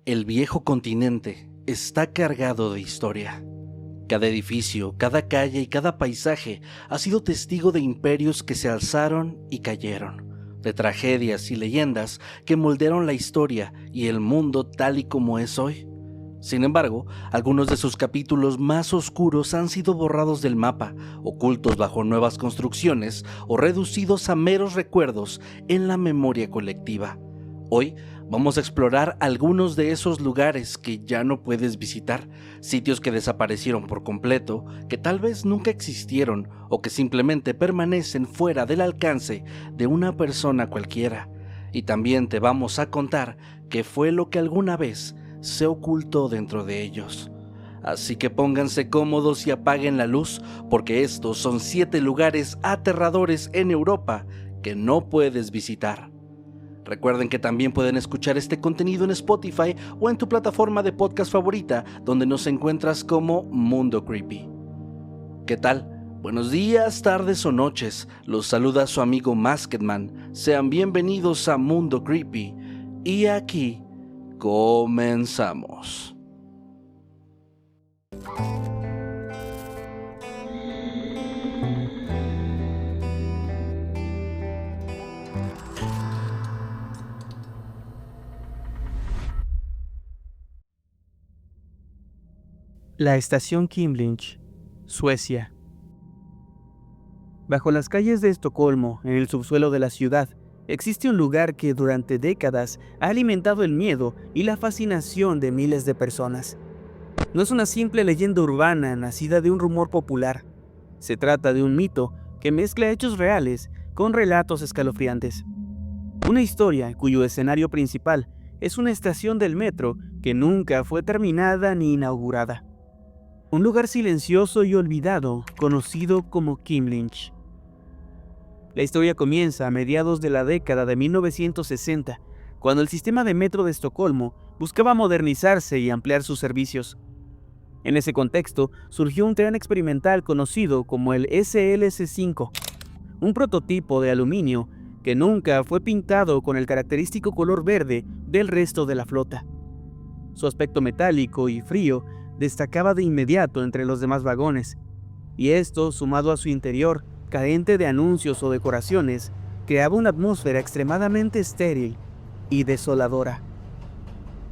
El viejo continente está cargado de historia. Cada edificio, cada calle y cada paisaje ha sido testigo de imperios que se alzaron y cayeron, de tragedias y leyendas que moldearon la historia y el mundo tal y como es hoy. Sin embargo, algunos de sus capítulos más oscuros han sido borrados del mapa, ocultos bajo nuevas construcciones o reducidos a meros recuerdos en la memoria colectiva. Hoy vamos a explorar algunos de esos lugares que ya no puedes visitar, sitios que desaparecieron por completo, que tal vez nunca existieron o que simplemente permanecen fuera del alcance de una persona cualquiera. Y también te vamos a contar qué fue lo que alguna vez se ocultó dentro de ellos. Así que pónganse cómodos y apaguen la luz, porque estos son 7 lugares aterradores en Europa que no puedes visitar. Recuerden que también pueden escuchar este contenido en Spotify o en tu plataforma de podcast favorita, donde nos encuentras como Mundo Creepy. ¿Qué tal? Buenos días, tardes o noches. Los saluda su amigo Masketman. Sean bienvenidos a Mundo Creepy. Y aquí comenzamos. La estación Kimlinge, Suecia. Bajo las calles de Estocolmo, en el subsuelo de la ciudad, existe un lugar que durante décadas ha alimentado el miedo y la fascinación de miles de personas. No es una simple leyenda urbana nacida de un rumor popular. Se trata de un mito que mezcla hechos reales con relatos escalofriantes. Una historia cuyo escenario principal es una estación del metro que nunca fue terminada ni inaugurada. Un lugar silencioso y olvidado, conocido como Kimlinge. La historia comienza a mediados de la década de 1960, cuando el sistema de metro de Estocolmo buscaba modernizarse y ampliar sus servicios. En ese contexto, surgió un tren experimental conocido como el SLC-5, un prototipo de aluminio que nunca fue pintado con el característico color verde del resto de la flota. Su aspecto metálico y frío destacaba de inmediato entre los demás vagones, y esto, sumado a su interior, carente de anuncios o decoraciones, creaba una atmósfera extremadamente estéril y desoladora.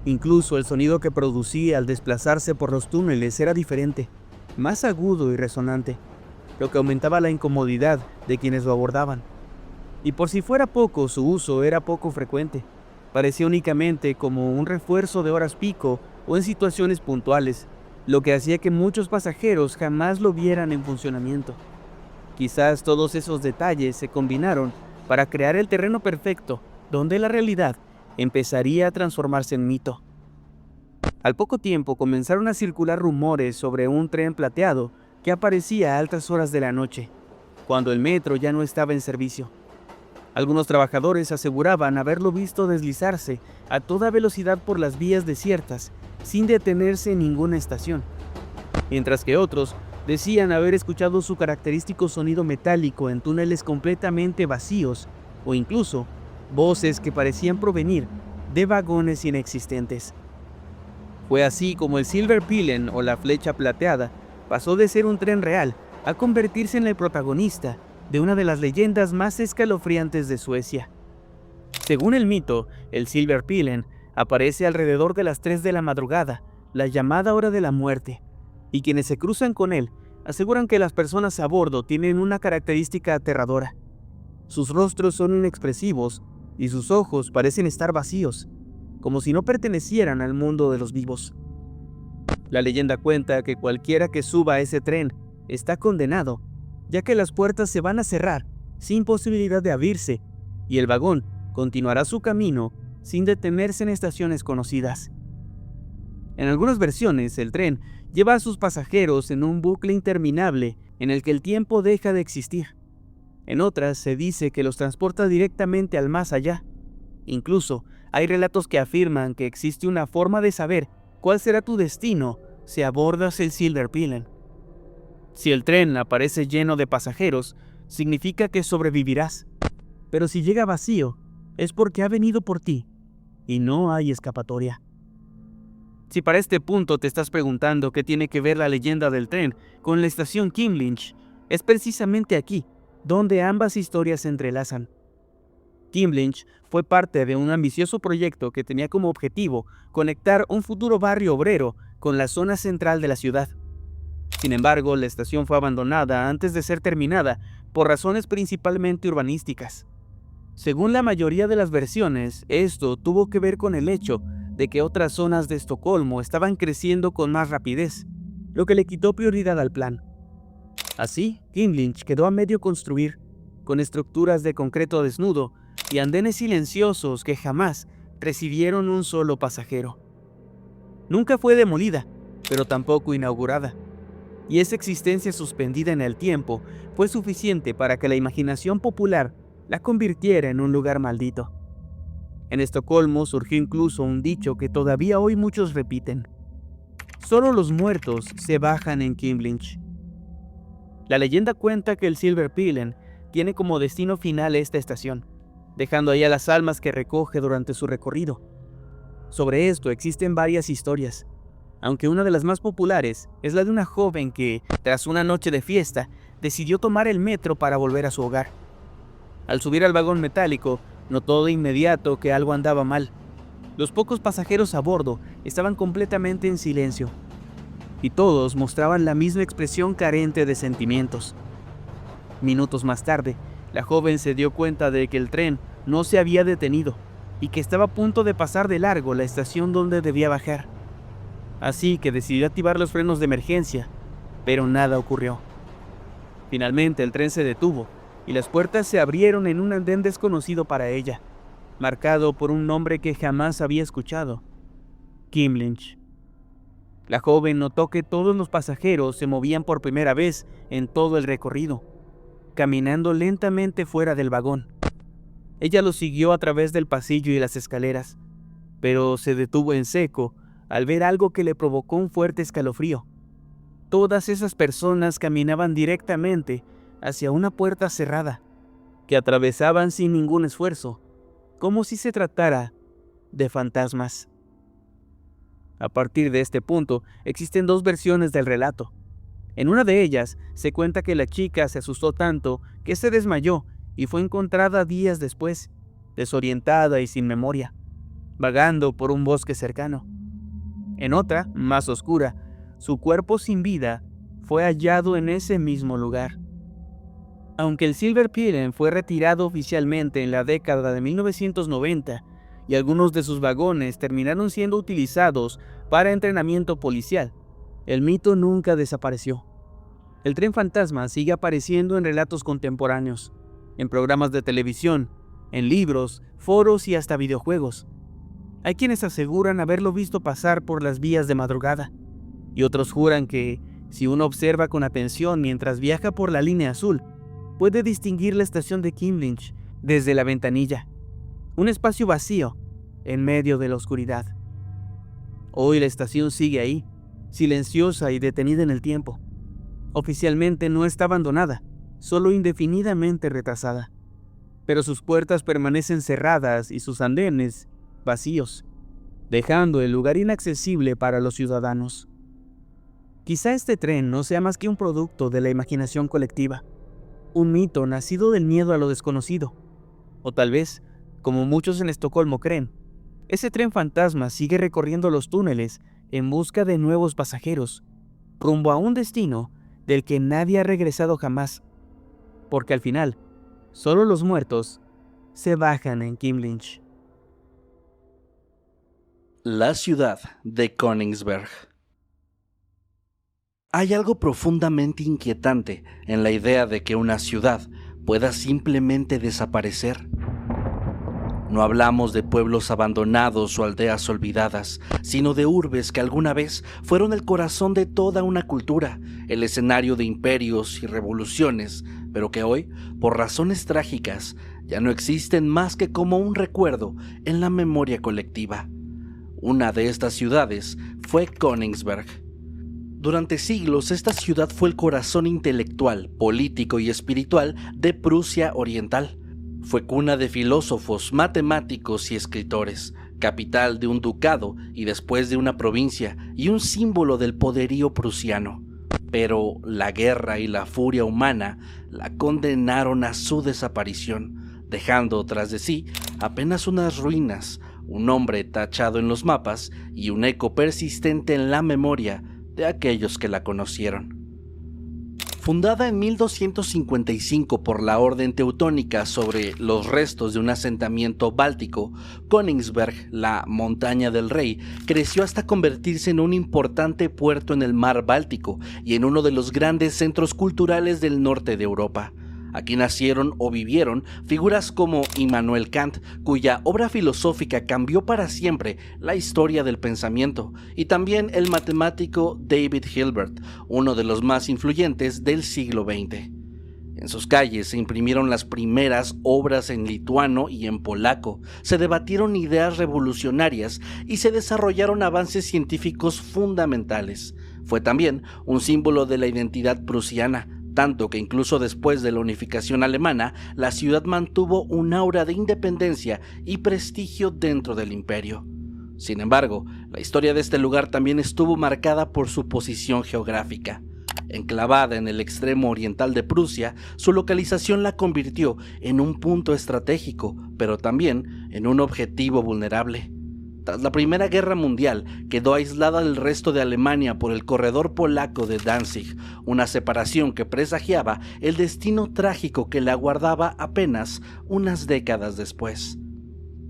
Incluso el sonido que producía al desplazarse por los túneles era diferente, más agudo y resonante, lo que aumentaba la incomodidad de quienes lo abordaban. Y por si fuera poco, su uso era poco frecuente. Parecía únicamente como un refuerzo de horas pico o en situaciones puntuales, lo que hacía que muchos pasajeros jamás lo vieran en funcionamiento. Quizás todos esos detalles se combinaron para crear el terreno perfecto, donde la realidad empezaría a transformarse en mito. Al poco tiempo comenzaron a circular rumores sobre un tren plateado que aparecía a altas horas de la noche, cuando el metro ya no estaba en servicio. Algunos trabajadores aseguraban haberlo visto deslizarse a toda velocidad por las vías desiertas, sin detenerse en ninguna estación, mientras que otros decían haber escuchado su característico sonido metálico en túneles completamente vacíos, o incluso voces que parecían provenir de vagones inexistentes. Fue así como el Silverpilen, o la flecha plateada, pasó de ser un tren real a convertirse en el protagonista de una de las leyendas más escalofriantes de Suecia. Según el mito, el Silverpilen aparece alrededor de las 3 de la madrugada, la llamada hora de la muerte, y quienes se cruzan con él aseguran que las personas a bordo tienen una característica aterradora. Sus rostros son inexpresivos y sus ojos parecen estar vacíos, como si no pertenecieran al mundo de los vivos. La leyenda cuenta que cualquiera que suba a ese tren está condenado, ya que las puertas se van a cerrar sin posibilidad de abrirse y el vagón continuará su camino sin detenerse en estaciones conocidas. En algunas versiones, el tren lleva a sus pasajeros en un bucle interminable en el que el tiempo deja de existir. En otras se dice que los transporta directamente al más allá. Incluso hay relatos que afirman que existe una forma de saber cuál será tu destino si abordas el Silverpilen. Si el tren aparece lleno de pasajeros, significa que sobrevivirás. Pero si llega vacío, es porque ha venido por ti y no hay escapatoria. Si para este punto te estás preguntando qué tiene que ver la leyenda del tren con la estación Kimlinch, es precisamente aquí donde ambas historias se entrelazan. Kimlinch fue parte de un ambicioso proyecto que tenía como objetivo conectar un futuro barrio obrero con la zona central de la ciudad. Sin embargo, la estación fue abandonada antes de ser terminada por razones principalmente urbanísticas. Según la mayoría de las versiones, esto tuvo que ver con el hecho de que otras zonas de Estocolmo estaban creciendo con más rapidez, lo que le quitó prioridad al plan. Así, Kimlinch quedó a medio construir, con estructuras de concreto desnudo y andenes silenciosos que jamás recibieron un solo pasajero. Nunca fue demolida, pero tampoco inaugurada, y esa existencia suspendida en el tiempo fue suficiente para que la imaginación popular la convirtiera en un lugar maldito. En Estocolmo surgió incluso un dicho que todavía hoy muchos repiten: solo los muertos se bajan en Kimlinch. La leyenda cuenta que el Silverpilen tiene como destino final esta estación, dejando ahí a las almas que recoge durante su recorrido. Sobre esto existen varias historias, aunque una de las más populares es la de una joven que, tras una noche de fiesta, decidió tomar el metro para volver a su hogar. Al subir al vagón metálico, notó de inmediato que algo andaba mal. Los pocos pasajeros a bordo estaban completamente en silencio, y todos mostraban la misma expresión carente de sentimientos. Minutos más tarde, la joven se dio cuenta de que el tren no se había detenido y que estaba a punto de pasar de largo la estación donde debía bajar. Así que decidió activar los frenos de emergencia, pero nada ocurrió. Finalmente el tren se detuvo y las puertas se abrieron en un andén desconocido para ella, marcado por un nombre que jamás había escuchado: Kimlinch. La joven notó que todos los pasajeros se movían por primera vez en todo el recorrido, caminando lentamente fuera del vagón. Ella los siguió a través del pasillo y las escaleras, pero se detuvo en seco al ver algo que le provocó un fuerte escalofrío. Todas esas personas caminaban directamente hacia una puerta cerrada, que atravesaban sin ningún esfuerzo, como si se tratara de fantasmas. A partir de este punto, existen dos versiones del relato. En una de ellas, se cuenta que la chica se asustó tanto que se desmayó y fue encontrada días después, desorientada y sin memoria, vagando por un bosque cercano. En otra, más oscura, su cuerpo sin vida fue hallado en ese mismo lugar. Aunque el Silverpilen fue retirado oficialmente en la década de 1990 y algunos de sus vagones terminaron siendo utilizados para entrenamiento policial, el mito nunca desapareció. El tren fantasma sigue apareciendo en relatos contemporáneos, en programas de televisión, en libros, foros y hasta videojuegos. Hay quienes aseguran haberlo visto pasar por las vías de madrugada, y otros juran que, si uno observa con atención mientras viaja por la línea azul, puede distinguir la estación de Kimlinch desde la ventanilla, un espacio vacío en medio de la oscuridad. Hoy la estación sigue ahí, silenciosa y detenida en el tiempo. Oficialmente no está abandonada, solo indefinidamente retrasada, pero sus puertas permanecen cerradas y sus andenes vacíos, dejando el lugar inaccesible para los ciudadanos. Quizá este tren no sea más que un producto de la imaginación colectiva, un mito nacido del miedo a lo desconocido, o tal vez, como muchos en Estocolmo creen, ese tren fantasma sigue recorriendo los túneles en busca de nuevos pasajeros, rumbo a un destino del que nadie ha regresado jamás, porque al final, solo los muertos se bajan en Kimlinch. La ciudad de Königsberg. Hay algo profundamente inquietante en la idea de que una ciudad pueda simplemente desaparecer. No hablamos de pueblos abandonados o aldeas olvidadas, sino de urbes que alguna vez fueron el corazón de toda una cultura, el escenario de imperios y revoluciones, pero que hoy, por razones trágicas, ya no existen más que como un recuerdo en la memoria colectiva. Una de estas ciudades fue Königsberg. Durante siglos, esta ciudad fue el corazón intelectual, político y espiritual de Prusia Oriental. Fue cuna de filósofos, matemáticos y escritores capital de un ducado y después de una provincia y un símbolo del poderío prusiano. Pero la guerra y la furia humana la condenaron a su desaparición, dejando tras de sí apenas unas ruinas, un nombre tachado en los mapas y un eco persistente en la memoria de aquellos que la conocieron. Fundada en 1255 por la Orden Teutónica sobre los restos de un asentamiento báltico, Königsberg, la Montaña del Rey, creció hasta convertirse en un importante puerto en el mar Báltico y en uno de los grandes centros culturales del norte de Europa. Aquí nacieron o vivieron figuras como Immanuel Kant, cuya obra filosófica cambió para siempre la historia del pensamiento, y también el matemático David Hilbert, uno de los más influyentes del siglo XX. En sus calles se imprimieron las primeras obras en lituano y en polaco, se debatieron ideas revolucionarias y se desarrollaron avances científicos fundamentales. Fue también un símbolo de la identidad prusiana, tanto que incluso después de la unificación alemana, la ciudad mantuvo un aura de independencia y prestigio dentro del imperio. Sin embargo, la historia de este lugar también estuvo marcada por su posición geográfica. Enclavada en el extremo oriental de Prusia, su localización la convirtió en un punto estratégico, pero también en un objetivo vulnerable. Tras la Primera Guerra Mundial, quedó aislada del resto de Alemania por el corredor polaco de Danzig, una separación que presagiaba el destino trágico que la aguardaba apenas unas décadas después.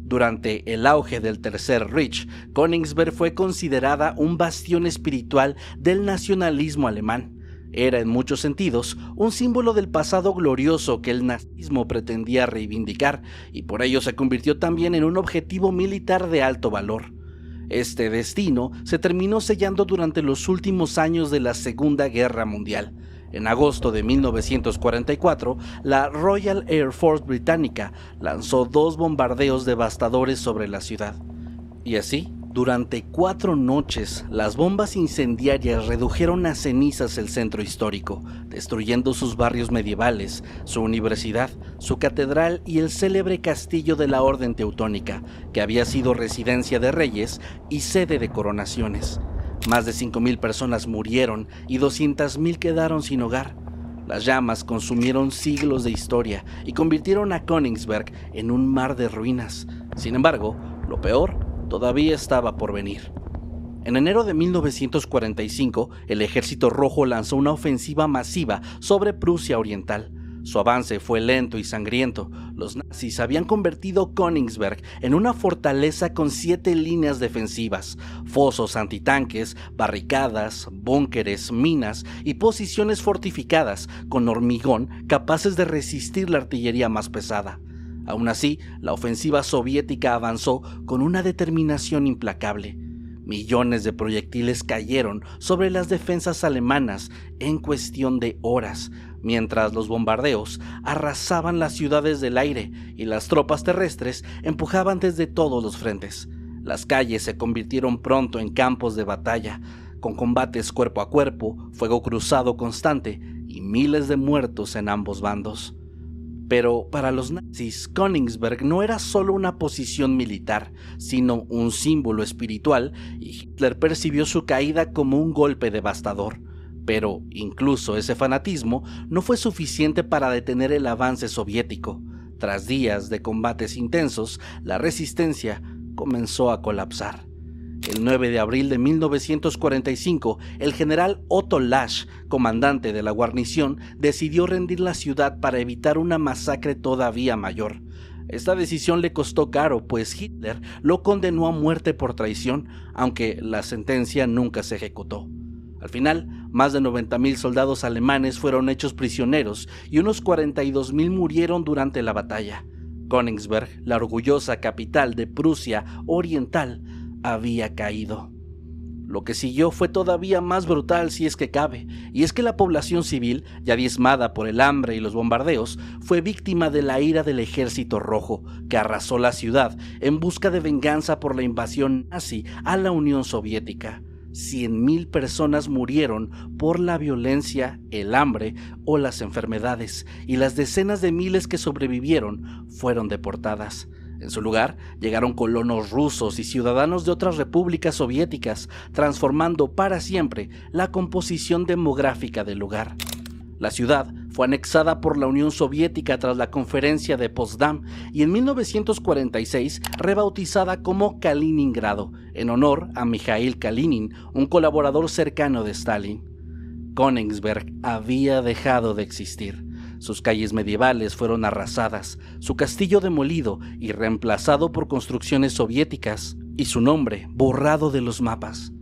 Durante el auge del Tercer Reich, Königsberg fue considerada un bastión espiritual del nacionalismo alemán. Era en muchos sentidos un símbolo del pasado glorioso que el nazismo pretendía reivindicar, y por ello se convirtió también en un objetivo militar de alto valor. Este destino se terminó sellando durante los últimos años de la Segunda Guerra Mundial. En agosto de 1944, la Royal Air Force británica lanzó 2 bombardeos devastadores sobre la ciudad. Y así, durante 4 noches, las bombas incendiarias redujeron a cenizas el centro histórico, destruyendo sus barrios medievales, su universidad, su catedral y el célebre castillo de la Orden Teutónica, que había sido residencia de reyes y sede de coronaciones. Más de 5.000 personas murieron y 200.000 quedaron sin hogar. Las llamas consumieron siglos de historia y convirtieron a Königsberg en un mar de ruinas. Sin embargo, lo peor todavía estaba por venir. En enero de 1945, el Ejército Rojo lanzó una ofensiva masiva sobre Prusia Oriental. Su avance fue lento y sangriento. Los nazis habían convertido Königsberg en una fortaleza con 7 líneas defensivas, fosos antitanques, barricadas, búnkeres, minas y posiciones fortificadas con hormigón capaces de resistir la artillería más pesada. Aún así, la ofensiva soviética avanzó con una determinación implacable. Millones de proyectiles cayeron sobre las defensas alemanas en cuestión de horas, mientras los bombardeos arrasaban las ciudades del aire y las tropas terrestres empujaban desde todos los frentes. Las calles se convirtieron pronto en campos de batalla, con combates cuerpo a cuerpo, fuego cruzado constante y miles de muertos en ambos bandos. Pero para los nazis, Königsberg no era solo una posición militar, sino un símbolo espiritual, y Hitler percibió su caída como un golpe devastador. Pero incluso ese fanatismo no fue suficiente para detener el avance soviético. Tras días de combates intensos, la resistencia comenzó a colapsar. El 9 de abril de 1945, el general Otto Lasch, comandante de la guarnición, decidió rendir la ciudad para evitar una masacre todavía mayor. Esta decisión le costó caro, pues Hitler lo condenó a muerte por traición, aunque la sentencia nunca se ejecutó. Al final, más de 90.000 soldados alemanes fueron hechos prisioneros y unos 42.000 murieron durante la batalla. Königsberg, la orgullosa capital de Prusia Oriental, había caído. Lo que siguió fue todavía más brutal si es que cabe, y es que la población civil, ya diezmada por el hambre y los bombardeos, fue víctima de la ira del Ejército Rojo, que arrasó la ciudad en busca de venganza por la invasión nazi a la Unión Soviética. 100.000 personas murieron por la violencia, el hambre o las enfermedades, y las decenas de miles que sobrevivieron fueron deportadas. En su lugar, llegaron colonos rusos y ciudadanos de otras repúblicas soviéticas, transformando para siempre la composición demográfica del lugar. La ciudad fue anexada por la Unión Soviética tras la Conferencia de Potsdam y en 1946 rebautizada como Kaliningrado, en honor a Mikhail Kalinin, un colaborador cercano de Stalin. Königsberg había dejado de existir. Sus calles medievales fueron arrasadas, su castillo demolido y reemplazado por construcciones soviéticas, y su nombre borrado de los mapas.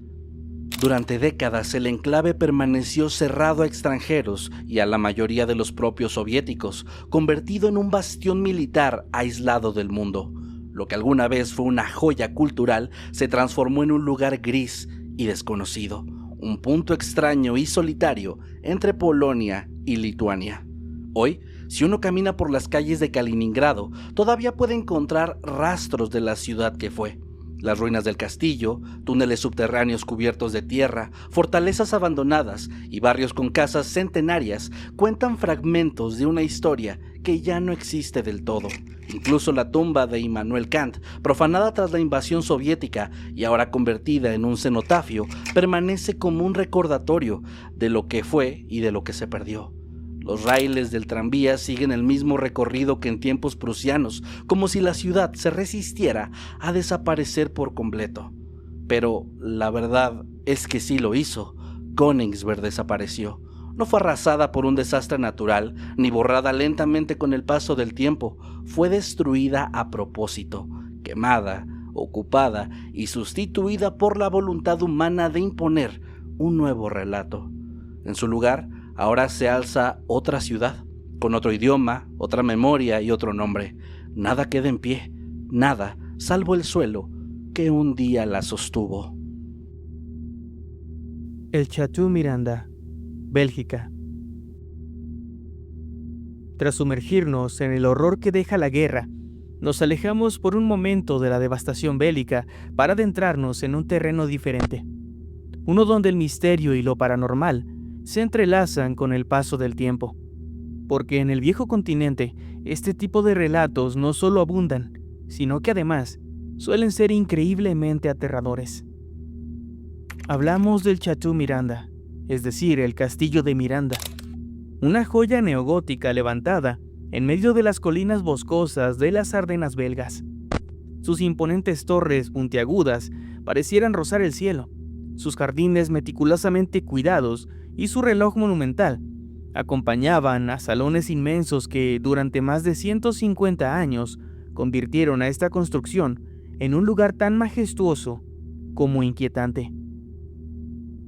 Durante décadas el enclave permaneció cerrado a extranjeros y a la mayoría de los propios soviéticos, convertido en un bastión militar aislado del mundo. Lo que alguna vez fue una joya cultural se transformó en un lugar gris y desconocido, un punto extraño y solitario entre Polonia y Lituania. Hoy, si uno camina por las calles de Kaliningrado, todavía puede encontrar rastros de la ciudad que fue. Las ruinas del castillo, túneles subterráneos cubiertos de tierra, fortalezas abandonadas y barrios con casas centenarias cuentan fragmentos de una historia que ya no existe del todo. Incluso la tumba de Immanuel Kant, profanada tras la invasión soviética y ahora convertida en un cenotafio, permanece como un recordatorio de lo que fue y de lo que se perdió. Los raíles del tranvía siguen el mismo recorrido que en tiempos prusianos, como si la ciudad se resistiera a desaparecer por completo. Pero la verdad es que sí lo hizo. Königsberg desapareció. No fue arrasada por un desastre natural, ni borrada lentamente con el paso del tiempo. Fue destruida a propósito, quemada, ocupada y sustituida por la voluntad humana de imponer un nuevo relato. En su lugar, ahora se alza otra ciudad, con otro idioma, otra memoria y otro nombre. Nada queda en pie, nada, salvo el suelo que un día la sostuvo. El Chateau Miranda, Bélgica. Tras sumergirnos en el horror que deja la guerra, nos alejamos por un momento de la devastación bélica para adentrarnos en un terreno diferente. Uno donde el misterio y lo paranormal se entrelazan con el paso del tiempo, porque en el viejo continente este tipo de relatos no solo abundan, sino que además suelen ser increíblemente aterradores. Hablamos del Chateau Miranda, es decir, el Castillo de Miranda, una joya neogótica levantada en medio de las colinas boscosas de las Ardenas belgas. Sus imponentes torres puntiagudas parecieran rozar el cielo, sus jardines meticulosamente cuidados y su reloj monumental acompañaban a salones inmensos que durante más de 150 años convirtieron a esta construcción en un lugar tan majestuoso como inquietante.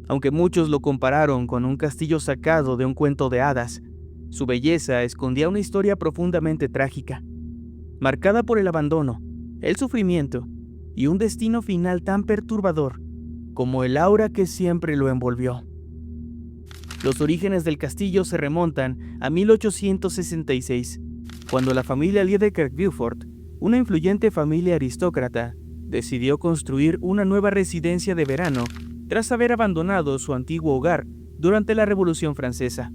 Aunque muchos lo compararon con un castillo sacado de un cuento de hadas, su belleza escondía una historia profundamente trágica, marcada por el abandono, el sufrimiento y un destino final tan perturbador como el aura que siempre lo envolvió. Los orígenes del castillo se remontan a 1866, cuando la familia Liedekerk-Beaufort, una influyente familia aristócrata, decidió construir una nueva residencia de verano tras haber abandonado su antiguo hogar durante la Revolución Francesa.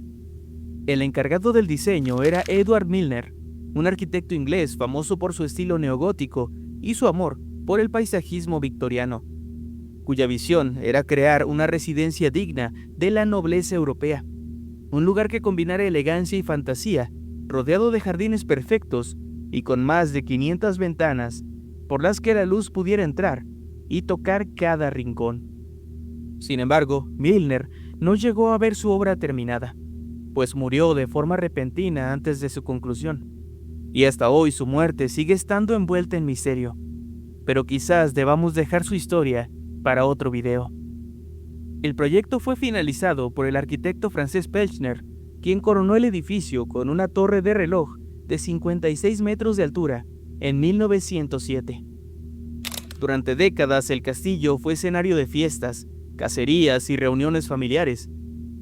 El encargado del diseño era Edward Milner, un arquitecto inglés famoso por su estilo neogótico y su amor por el paisajismo victoriano, cuya visión era crear una residencia digna de la nobleza europea, un lugar que combinara elegancia y fantasía, rodeado de jardines perfectos y con más de 500 ventanas por las que la luz pudiera entrar y tocar cada rincón. Sin embargo, Milner no llegó a ver su obra terminada, pues murió de forma repentina antes de su conclusión, y hasta hoy su muerte sigue estando envuelta en misterio, pero quizás debamos dejar su historia para otro video. El proyecto fue finalizado por el arquitecto francés Pelchner, quien coronó el edificio con una torre de reloj de 56 metros de altura en 1907. Durante décadas el castillo fue escenario de fiestas, cacerías y reuniones familiares,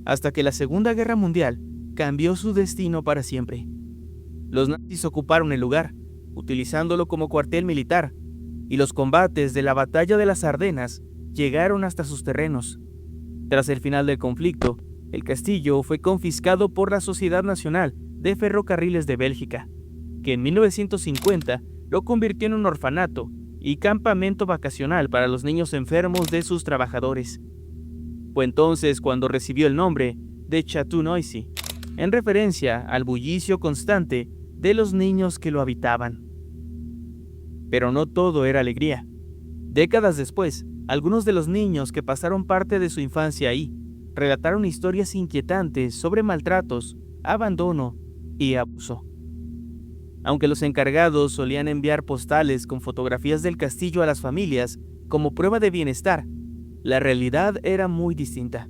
hasta que la Segunda Guerra Mundial cambió su destino para siempre. Los nazis ocuparon el lugar, utilizándolo como cuartel militar, y los combates de la Batalla de las Ardenas llegaron hasta sus terrenos. Tras el final del conflicto, el castillo fue confiscado por la Sociedad Nacional de Ferrocarriles de Bélgica, que en 1950 lo convirtió en un orfanato y campamento vacacional para los niños enfermos de sus trabajadores. Fue entonces cuando recibió el nombre de Chateau Noisy, en referencia al bullicio constante de los niños que lo habitaban. Pero no todo era alegría. Décadas después, algunos de los niños que pasaron parte de su infancia ahí relataron historias inquietantes sobre maltratos, abandono y abuso. Aunque los encargados solían enviar postales con fotografías del castillo a las familias como prueba de bienestar, la realidad era muy distinta.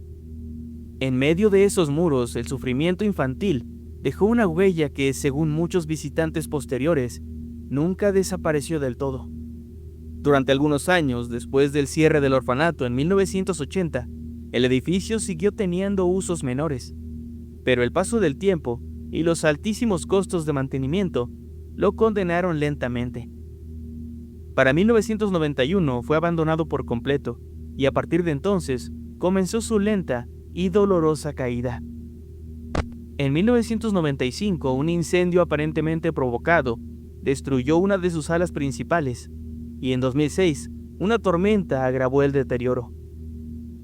En medio de esos muros, el sufrimiento infantil dejó una huella que, según muchos visitantes posteriores, nunca desapareció del todo. Durante algunos años, después del cierre del orfanato en 1980, el edificio siguió teniendo usos menores, pero el paso del tiempo y los altísimos costos de mantenimiento lo condenaron lentamente. Para 1991 fue abandonado por completo, y a partir de entonces comenzó su lenta y dolorosa caída. En 1995, un incendio aparentemente provocado destruyó una de sus salas principales, y en 2006, una tormenta agravó el deterioro.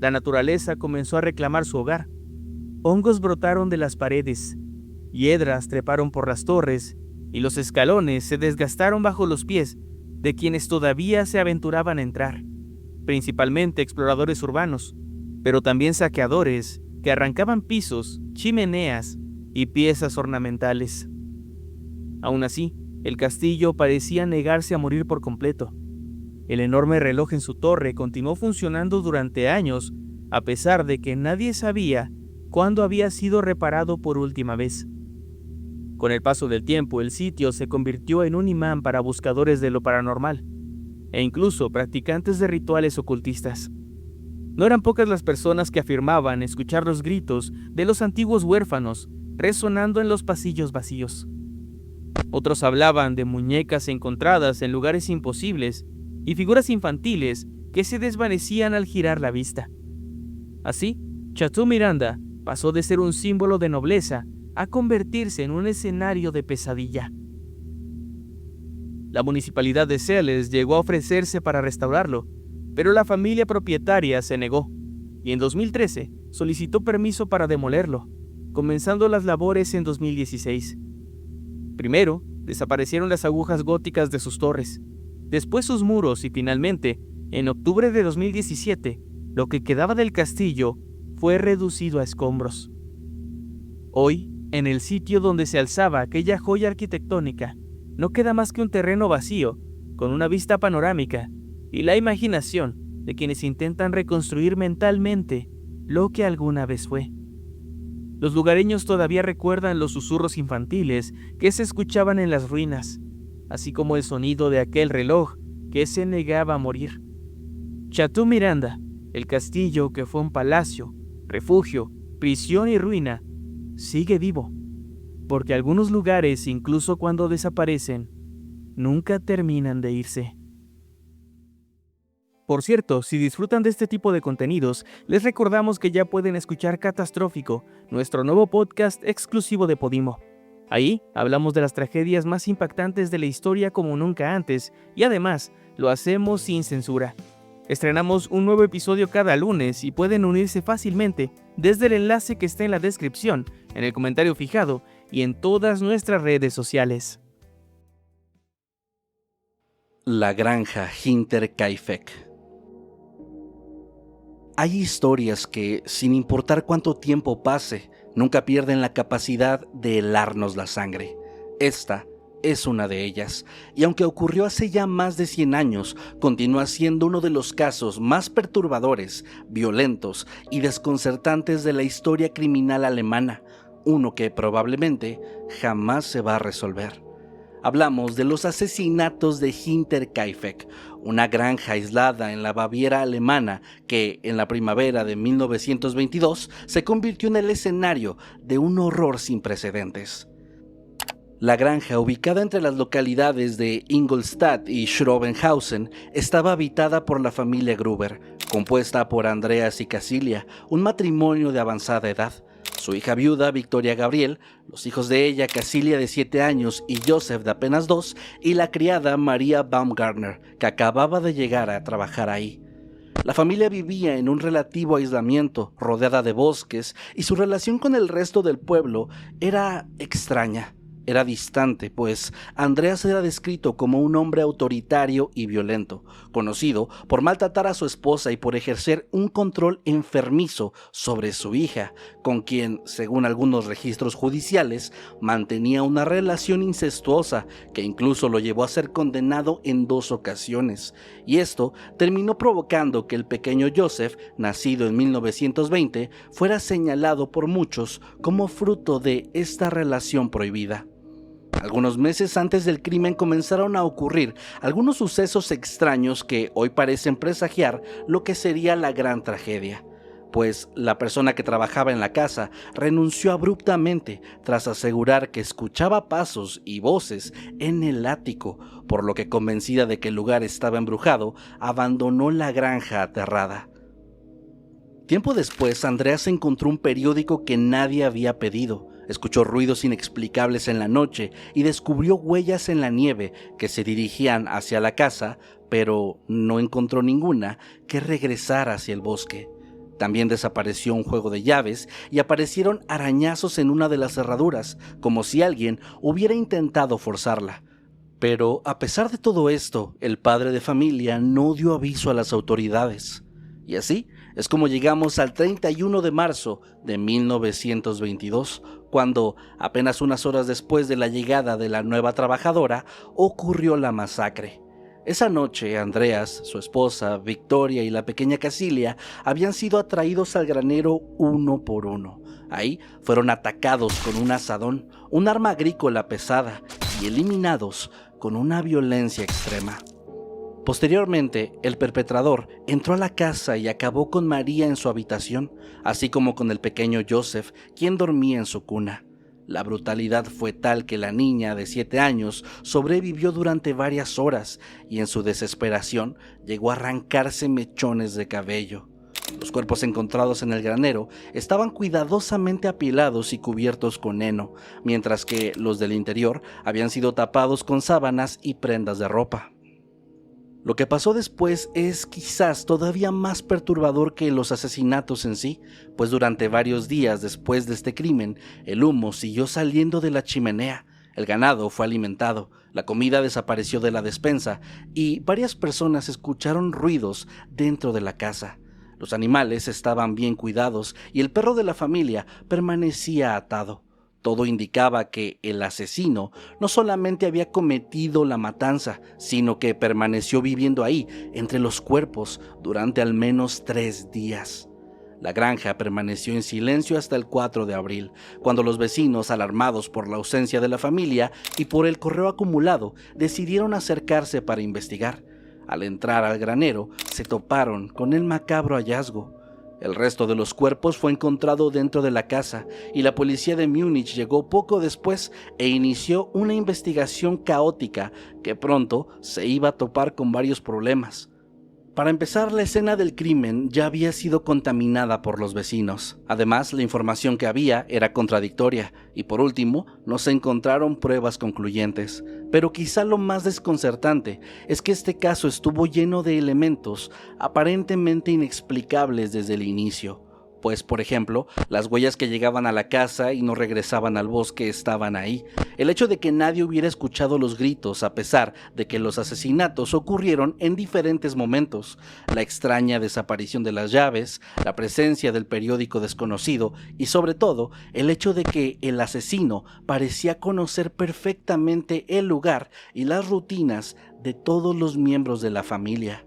La naturaleza comenzó a reclamar su hogar. Hongos brotaron de las paredes, hiedras treparon por las torres, y los escalones se desgastaron bajo los pies de quienes todavía se aventuraban a entrar, principalmente exploradores urbanos, pero también saqueadores que arrancaban pisos, chimeneas y piezas ornamentales. Aún así, el castillo parecía negarse a morir por completo. El enorme reloj en su torre continuó funcionando durante años, a pesar de que nadie sabía cuándo había sido reparado por última vez. Con el paso del tiempo, el sitio se convirtió en un imán para buscadores de lo paranormal, e incluso practicantes de rituales ocultistas. No eran pocas las personas que afirmaban escuchar los gritos de los antiguos huérfanos resonando en los pasillos vacíos. Otros hablaban de muñecas encontradas en lugares imposibles y figuras infantiles que se desvanecían al girar la vista. Así, Chateau Miranda pasó de ser un símbolo de nobleza a convertirse en un escenario de pesadilla. La municipalidad de Celles llegó a ofrecerse para restaurarlo, pero la familia propietaria se negó, y en 2013 solicitó permiso para demolerlo, comenzando las labores en 2016. Primero, desaparecieron las agujas góticas de sus torres, después sus muros y finalmente, en octubre de 2017, lo que quedaba del castillo fue reducido a escombros. Hoy, en el sitio donde se alzaba aquella joya arquitectónica, no queda más que un terreno vacío, con una vista panorámica y la imaginación de quienes intentan reconstruir mentalmente lo que alguna vez fue. Los lugareños todavía recuerdan los susurros infantiles que se escuchaban en las ruinas, así como el sonido de aquel reloj que se negaba a morir. Chateau Miranda, el castillo que fue un palacio, refugio, prisión y ruina, sigue vivo, porque algunos lugares, incluso cuando desaparecen, nunca terminan de irse. Por cierto, si disfrutan de este tipo de contenidos, les recordamos que ya pueden escuchar Catastrófico, nuestro nuevo podcast exclusivo de Podimo. Ahí hablamos de las tragedias más impactantes de la historia como nunca antes, y además lo hacemos sin censura. Estrenamos un nuevo episodio cada lunes y pueden unirse fácilmente desde el enlace que está en la descripción, en el comentario fijado y en todas nuestras redes sociales. La granja Hinterkaifeck. Hay historias que, sin importar cuánto tiempo pase, nunca pierden la capacidad de helarnos la sangre. Esta es una de ellas, y aunque ocurrió hace ya más de 100 años, continúa siendo uno de los casos más perturbadores, violentos y desconcertantes de la historia criminal alemana, uno que probablemente jamás se va a resolver. Hablamos de los asesinatos de Hinterkaifeck, una granja aislada en la Baviera alemana que, en la primavera de 1922, se convirtió en el escenario de un horror sin precedentes. La granja, ubicada entre las localidades de Ingolstadt y Schrobenhausen, estaba habitada por la familia Gruber, compuesta por Andreas y Casilia, un matrimonio de avanzada edad. Su hija viuda, Victoria Gabriel, los hijos de ella, Casilia de 7 años y Joseph de apenas 2, y la criada María Baumgartner, que acababa de llegar a trabajar ahí. La familia vivía en un relativo aislamiento, rodeada de bosques, y su relación con el resto del pueblo era extraña. Era distante, pues Andreas era descrito como un hombre autoritario y violento, conocido por maltratar a su esposa y por ejercer un control enfermizo sobre su hija, con quien, según algunos registros judiciales, mantenía una relación incestuosa que incluso lo llevó a ser condenado en 2 ocasiones. Y esto terminó provocando que el pequeño Joseph, nacido en 1920, fuera señalado por muchos como fruto de esta relación prohibida. Algunos meses antes del crimen comenzaron a ocurrir algunos sucesos extraños que hoy parecen presagiar lo que sería la gran tragedia, pues la persona que trabajaba en la casa renunció abruptamente tras asegurar que escuchaba pasos y voces en el ático, por lo que, convencida de que el lugar estaba embrujado, abandonó la granja aterrada. Tiempo después, Andreas encontró un periódico que nadie había pedido. Escuchó ruidos inexplicables en la noche y descubrió huellas en la nieve que se dirigían hacia la casa, pero no encontró ninguna que regresara hacia el bosque. También desapareció un juego de llaves y aparecieron arañazos en una de las cerraduras, como si alguien hubiera intentado forzarla. Pero a pesar de todo esto, el padre de familia no dio aviso a las autoridades. Y así es como llegamos al 31 de marzo de 1922, cuando, apenas unas horas después de la llegada de la nueva trabajadora, ocurrió la masacre. Esa noche, Andreas, su esposa, Victoria y la pequeña Casilia habían sido atraídos al granero uno por uno. Ahí fueron atacados con un azadón, un arma agrícola pesada, y eliminados con una violencia extrema. Posteriormente, el perpetrador entró a la casa y acabó con María en su habitación, así como con el pequeño Joseph, quien dormía en su cuna. La brutalidad fue tal que la niña de 7 años sobrevivió durante varias horas y en su desesperación llegó a arrancarse mechones de cabello. Los cuerpos encontrados en el granero estaban cuidadosamente apilados y cubiertos con heno, mientras que los del interior habían sido tapados con sábanas y prendas de ropa. Lo que pasó después es quizás todavía más perturbador que los asesinatos en sí, pues durante varios días después de este crimen, el humo siguió saliendo de la chimenea, el ganado fue alimentado, la comida desapareció de la despensa y varias personas escucharon ruidos dentro de la casa. Los animales estaban bien cuidados y el perro de la familia permanecía atado. Todo indicaba que el asesino no solamente había cometido la matanza, sino que permaneció viviendo ahí, entre los cuerpos, durante al menos 3 días. La granja permaneció en silencio hasta el 4 de abril, cuando los vecinos, alarmados por la ausencia de la familia y por el correo acumulado, decidieron acercarse para investigar. Al entrar al granero, se toparon con el macabro hallazgo. El resto de los cuerpos fue encontrado dentro de la casa y la policía de Múnich llegó poco después e inició una investigación caótica que pronto se iba a topar con varios problemas. Para empezar, la escena del crimen ya había sido contaminada por los vecinos. Además, la información que había era contradictoria y por último, no se encontraron pruebas concluyentes. Pero quizá lo más desconcertante es que este caso estuvo lleno de elementos aparentemente inexplicables desde el inicio. Pues, por ejemplo, las huellas que llegaban a la casa y no regresaban al bosque estaban ahí. El hecho de que nadie hubiera escuchado los gritos a pesar de que los asesinatos ocurrieron en diferentes momentos. La extraña desaparición de las llaves, la presencia del periódico desconocido y, sobre todo, el hecho de que el asesino parecía conocer perfectamente el lugar y las rutinas de todos los miembros de la familia.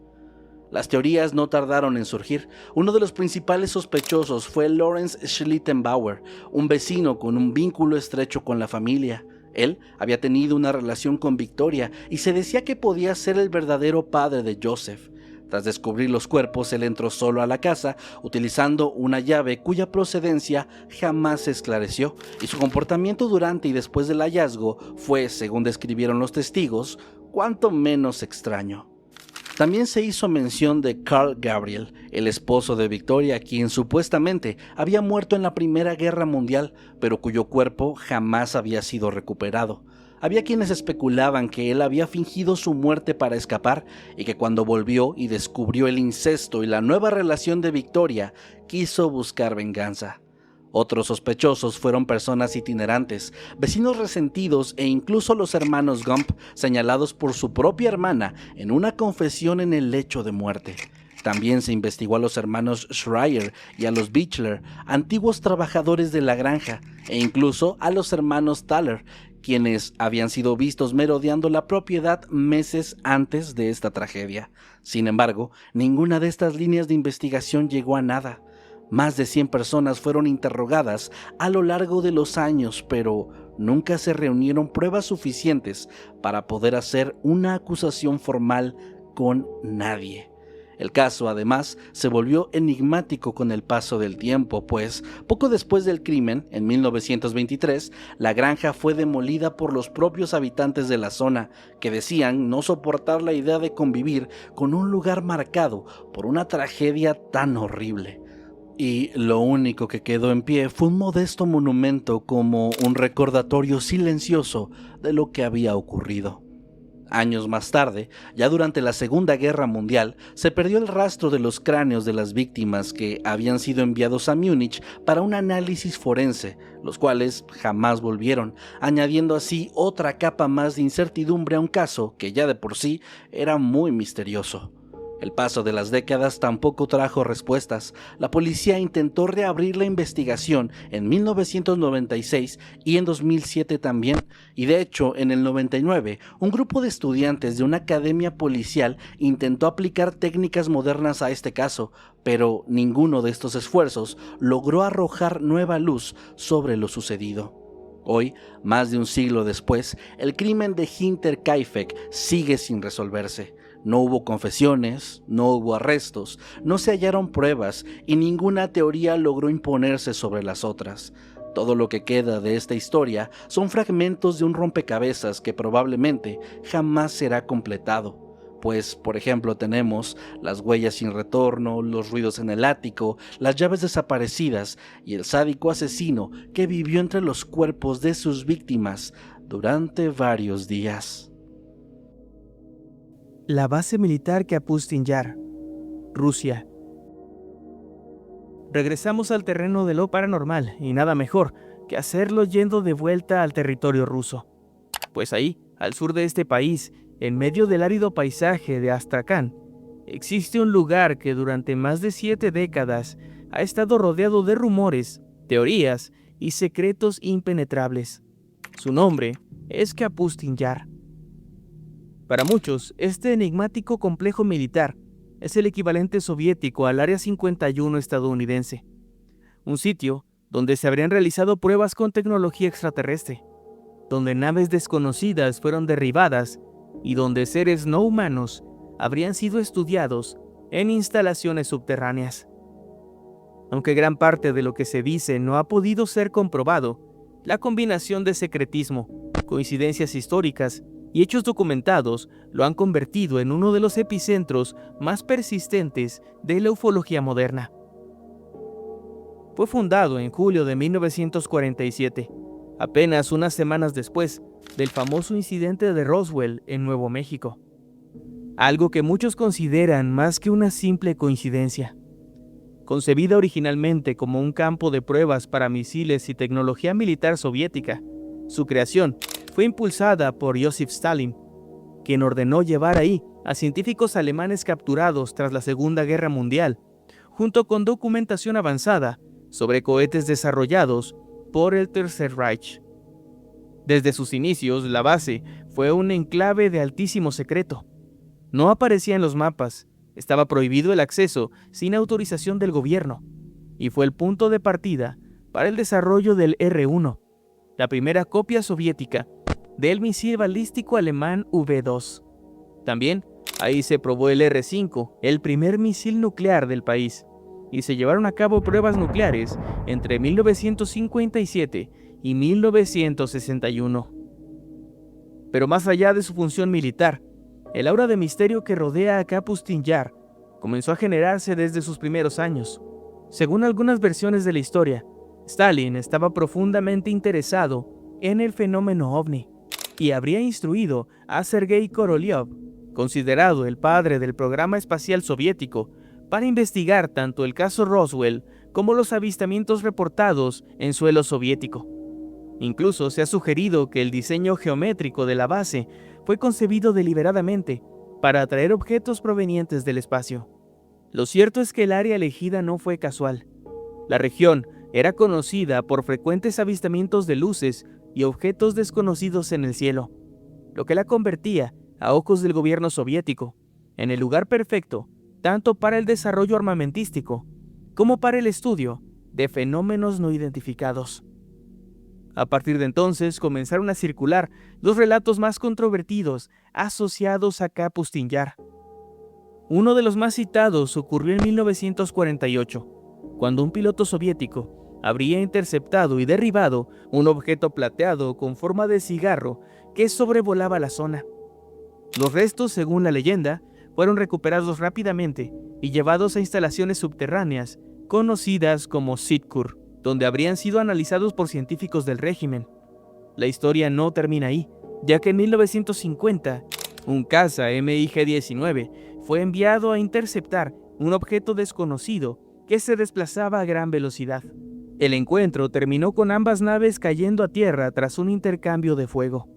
Las teorías no tardaron en surgir. Uno de los principales sospechosos fue Lorenz Schlittenbauer, un vecino con un vínculo estrecho con la familia. Él había tenido una relación con Victoria y se decía que podía ser el verdadero padre de Joseph. Tras descubrir los cuerpos, él entró solo a la casa, utilizando una llave cuya procedencia jamás se esclareció, y su comportamiento durante y después del hallazgo fue, según describieron los testigos, cuanto menos extraño. También se hizo mención de Carl Gabriel, el esposo de Victoria, quien supuestamente había muerto en la Primera Guerra Mundial, pero cuyo cuerpo jamás había sido recuperado. Había quienes especulaban que él había fingido su muerte para escapar y que cuando volvió y descubrió el incesto y la nueva relación de Victoria, quiso buscar venganza. Otros sospechosos fueron personas itinerantes, vecinos resentidos e incluso los hermanos Gump, señalados por su propia hermana en una confesión en el lecho de muerte. También se investigó a los hermanos Schreier y a los Bichler, antiguos trabajadores de la granja, e incluso a los hermanos Thaler, quienes habían sido vistos merodeando la propiedad meses antes de esta tragedia. Sin embargo, ninguna de estas líneas de investigación llegó a nada. Más de 100 personas fueron interrogadas a lo largo de los años, pero nunca se reunieron pruebas suficientes para poder hacer una acusación formal con nadie. El caso, además, se volvió enigmático con el paso del tiempo, pues poco después del crimen, en 1923, la granja fue demolida por los propios habitantes de la zona, que decían no soportar la idea de convivir con un lugar marcado por una tragedia tan horrible. Y lo único que quedó en pie fue un modesto monumento como un recordatorio silencioso de lo que había ocurrido. Años más tarde, ya durante la Segunda Guerra Mundial, se perdió el rastro de los cráneos de las víctimas que habían sido enviados a Múnich para un análisis forense, los cuales jamás volvieron, añadiendo así otra capa más de incertidumbre a un caso que ya de por sí era muy misterioso. El paso de las décadas tampoco trajo respuestas. La policía intentó reabrir la investigación en 1996 y en 2007 también, y de hecho en el 99 un grupo de estudiantes de una academia policial intentó aplicar técnicas modernas a este caso, pero ninguno de estos esfuerzos logró arrojar nueva luz sobre lo sucedido. Hoy, más de un siglo después, el crimen de Hinterkaifeck sigue sin resolverse. No hubo confesiones, no hubo arrestos, no se hallaron pruebas y ninguna teoría logró imponerse sobre las otras. Todo lo que queda de esta historia son fragmentos de un rompecabezas que probablemente jamás será completado. Pues, por ejemplo, tenemos las huellas sin retorno, los ruidos en el ático, las llaves desaparecidas y el sádico asesino que vivió entre los cuerpos de sus víctimas durante varios días. La base militar Kapustin Yar, Rusia. Regresamos al terreno de lo paranormal y nada mejor que hacerlo yendo de vuelta al territorio ruso. Pues ahí, al sur de este país, en medio del árido paisaje de Astrakán, existe un lugar que durante más de 7 décadas ha estado rodeado de rumores, teorías y secretos impenetrables. Su nombre es Kapustin Yar. Para muchos, este enigmático complejo militar es el equivalente soviético al Área 51 estadounidense, un sitio donde se habrían realizado pruebas con tecnología extraterrestre, donde naves desconocidas fueron derribadas y donde seres no humanos habrían sido estudiados en instalaciones subterráneas. Aunque gran parte de lo que se dice no ha podido ser comprobado, la combinación de secretismo, coincidencias históricas y hechos documentados lo han convertido en uno de los epicentros más persistentes de la ufología moderna. Fue fundado en julio de 1947, apenas unas semanas después del famoso incidente de Roswell en Nuevo México. Algo que muchos consideran más que una simple coincidencia. Concebida originalmente como un campo de pruebas para misiles y tecnología militar soviética, su creación fue impulsada por Joseph Stalin, quien ordenó llevar ahí a científicos alemanes capturados tras la Segunda Guerra Mundial, junto con documentación avanzada sobre cohetes desarrollados por el Tercer Reich. Desde sus inicios, la base fue un enclave de altísimo secreto. No aparecía en los mapas, estaba prohibido el acceso sin autorización del gobierno, y fue el punto de partida para el desarrollo del R-1, la primera copia soviética del misil balístico alemán V-2. También ahí se probó el R-5, el primer misil nuclear del país, y se llevaron a cabo pruebas nucleares entre 1957 y 1961. Pero más allá de su función militar, El aura de misterio que rodea a Kapustin Yar comenzó a generarse desde sus primeros años. Según algunas versiones de la historia, Stalin estaba profundamente interesado en el fenómeno ovni y habría instruido a Sergei Korolev, considerado el padre del programa espacial soviético, para investigar tanto el caso Roswell como los avistamientos reportados en suelo soviético. Incluso se ha sugerido que el diseño geométrico de la base fue concebido deliberadamente para atraer objetos provenientes del espacio. Lo cierto es que el área elegida no fue casual. La región era conocida por frecuentes avistamientos de luces y objetos desconocidos en el cielo, lo que la convertía, a ojos del gobierno soviético, en el lugar perfecto tanto para el desarrollo armamentístico como para el estudio de fenómenos no identificados. A partir de entonces comenzaron a circular los relatos más controvertidos asociados a Kapustin Yar. Uno de los más citados ocurrió en 1948, cuando un piloto soviético habría interceptado y derribado un objeto plateado con forma de cigarro que sobrevolaba la zona. Los restos, según la leyenda, fueron recuperados rápidamente y llevados a instalaciones subterráneas conocidas como Sitkur, donde habrían sido analizados por científicos del régimen. La historia no termina ahí, ya que en 1950, un caza MiG-19 fue enviado a interceptar un objeto desconocido que se desplazaba a gran velocidad. El encuentro terminó con ambas naves cayendo a tierra tras un intercambio de fuego.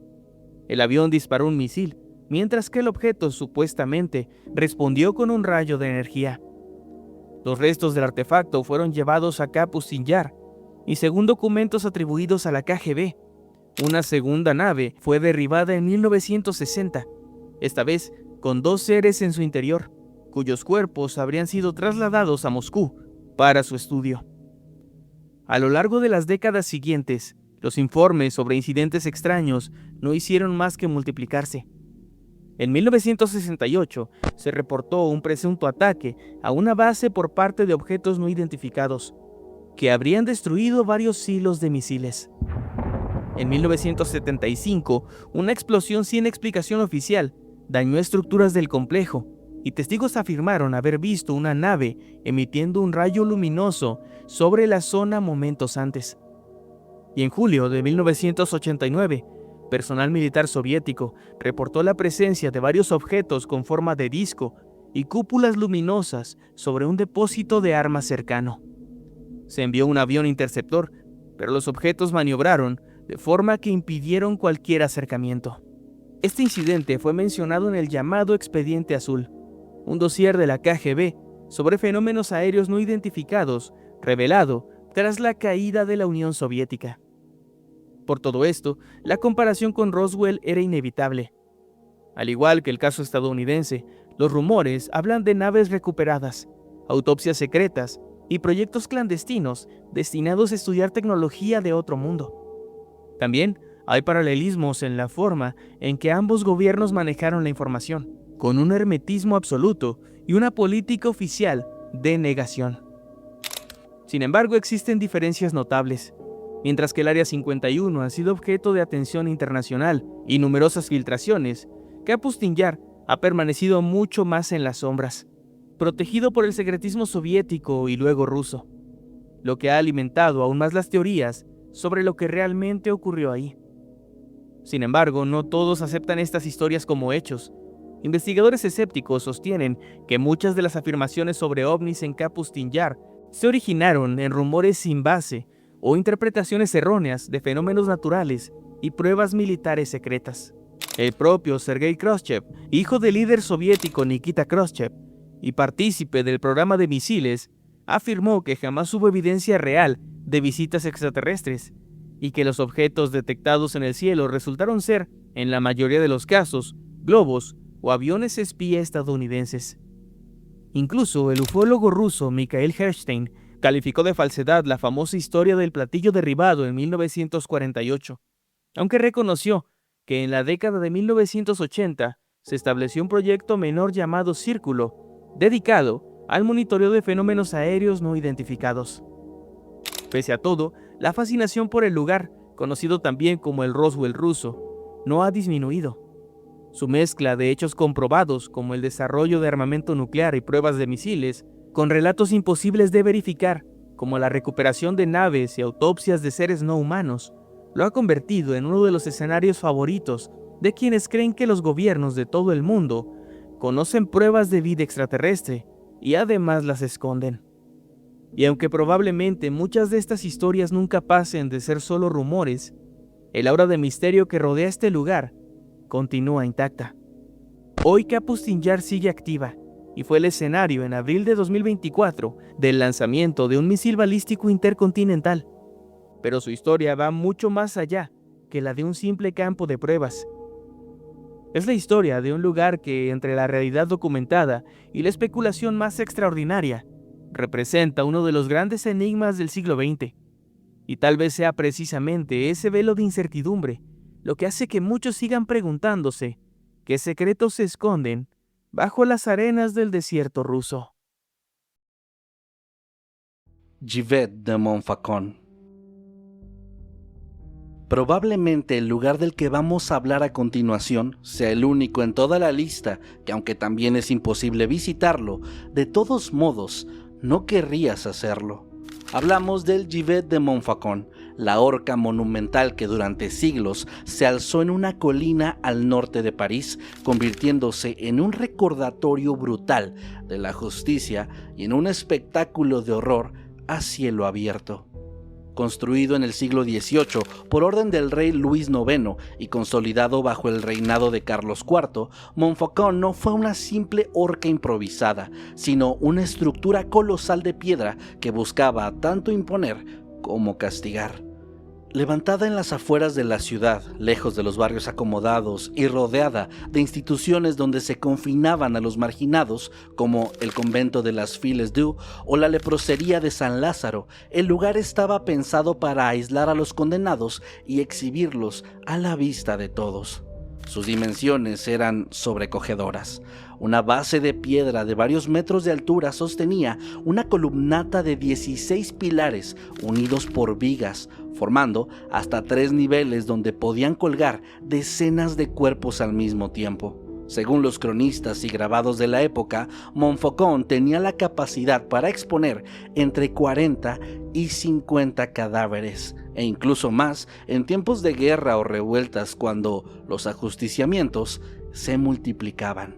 El avión disparó un misil, mientras que el objeto supuestamente respondió con un rayo de energía. Los restos del artefacto fueron llevados a Kapustin Yar, y según documentos atribuidos a la KGB, una segunda nave fue derribada en 1960, esta vez con 2 seres en su interior, cuyos cuerpos habrían sido trasladados a Moscú para su estudio. A lo largo de las décadas siguientes, los informes sobre incidentes extraños no hicieron más que multiplicarse. En 1968 se reportó un presunto ataque a una base por parte de objetos no identificados, que habrían destruido varios silos de misiles. En 1975, una explosión sin explicación oficial dañó estructuras del complejo, y testigos afirmaron haber visto una nave emitiendo un rayo luminoso sobre la zona momentos antes. Y en julio de 1989, personal militar soviético reportó la presencia de varios objetos con forma de disco y cúpulas luminosas sobre un depósito de armas cercano. Se envió un avión interceptor, pero los objetos maniobraron de forma que impidieron cualquier acercamiento. Este incidente fue mencionado en el llamado Expediente Azul, un dossier de la KGB sobre fenómenos aéreos no identificados, revelado tras la caída de la Unión Soviética. Por todo esto, la comparación con Roswell era inevitable. Al igual que el caso estadounidense, los rumores hablan de naves recuperadas, autopsias secretas y proyectos clandestinos destinados a estudiar tecnología de otro mundo. También hay paralelismos en la forma en que ambos gobiernos manejaron la información, con un hermetismo absoluto y una política oficial de negación. Sin embargo, existen diferencias notables. Mientras que el Área 51 ha sido objeto de atención internacional y numerosas filtraciones, Kapustin Yar ha permanecido mucho más en las sombras, protegido por el secretismo soviético y luego ruso, lo que ha alimentado aún más las teorías sobre lo que realmente ocurrió ahí. Sin embargo, no todos aceptan estas historias como hechos. Investigadores escépticos sostienen que muchas de las afirmaciones sobre ovnis en Kapustin Yar se originaron en rumores sin base o interpretaciones erróneas de fenómenos naturales y pruebas militares secretas. El propio Sergei Khrushchev, hijo del líder soviético Nikita Khrushchev y partícipe del programa de misiles, afirmó que jamás hubo evidencia real de visitas extraterrestres y que los objetos detectados en el cielo resultaron ser, en la mayoría de los casos, globos o aviones espía estadounidenses. Incluso el ufólogo ruso Mikhail Herstein calificó de falsedad la famosa historia del platillo derribado en 1948, aunque reconoció que en la década de 1980 se estableció un proyecto menor llamado Círculo, dedicado al monitoreo de fenómenos aéreos no identificados. Pese a todo, la fascinación por el lugar, conocido también como el Roswell ruso, no ha disminuido. Su mezcla de hechos comprobados, como el desarrollo de armamento nuclear y pruebas de misiles, con relatos imposibles de verificar, como la recuperación de naves y autopsias de seres no humanos, lo ha convertido en uno de los escenarios favoritos de quienes creen que los gobiernos de todo el mundo conocen pruebas de vida extraterrestre y además las esconden. Y aunque probablemente muchas de estas historias nunca pasen de ser solo rumores, el aura de misterio que rodea este lugar continúa intacta. Hoy Kapustin Yar sigue activa y fue el escenario en abril de 2024 del lanzamiento de un misil balístico intercontinental. Pero su historia va mucho más allá que la de un simple campo de pruebas. Es la historia de un lugar que, entre la realidad documentada y la especulación más extraordinaria, representa uno de los grandes enigmas del siglo XX. Y tal vez sea precisamente ese velo de incertidumbre lo que hace que muchos sigan preguntándose qué secretos se esconden bajo las arenas del desierto ruso. Givet de Montfaucon. Probablemente el lugar del que vamos a hablar a continuación sea el único en toda la lista que, aunque también es imposible visitarlo, de todos modos no querrías hacerlo. Hablamos del Givet de Montfaucon, la horca monumental que durante siglos se alzó en una colina al norte de París, convirtiéndose en un recordatorio brutal de la justicia y en un espectáculo de horror a cielo abierto. Construido en el siglo XVIII por orden del rey Luis IX y consolidado bajo el reinado de Carlos IV, Montfaucon no fue una simple horca improvisada, sino una estructura colosal de piedra que buscaba tanto imponer como castigar. Levantada en las afueras de la ciudad, lejos de los barrios acomodados y rodeada de instituciones donde se confinaban a los marginados, como el convento de las Filles-Dieu o la leprosería de San Lázaro, el lugar estaba pensado para aislar a los condenados y exhibirlos a la vista de todos. Sus dimensiones eran sobrecogedoras. Una base de piedra de varios metros de altura sostenía una columnata de 16 pilares unidos por vigas, formando hasta 3 niveles donde podían colgar decenas de cuerpos al mismo tiempo. Según los cronistas y grabados de la época, Montfaucon tenía la capacidad para exponer entre 40 y 50 cadáveres, e incluso más en tiempos de guerra o revueltas cuando los ajusticiamientos se multiplicaban.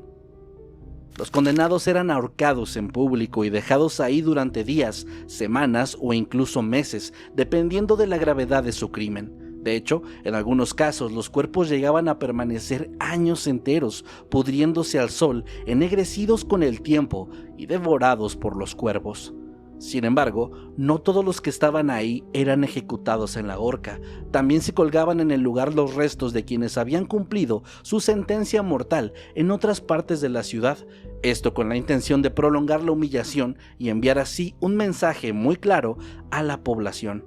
Los condenados eran ahorcados en público y dejados ahí durante días, semanas o incluso meses, dependiendo de la gravedad de su crimen. De hecho, en algunos casos los cuerpos llegaban a permanecer años enteros, pudriéndose al sol, ennegrecidos con el tiempo y devorados por los cuervos. Sin embargo, no todos los que estaban ahí eran ejecutados en la horca. También se colgaban en el lugar los restos de quienes habían cumplido su sentencia mortal en otras partes de la ciudad, esto con la intención de prolongar la humillación y enviar así un mensaje muy claro a la población.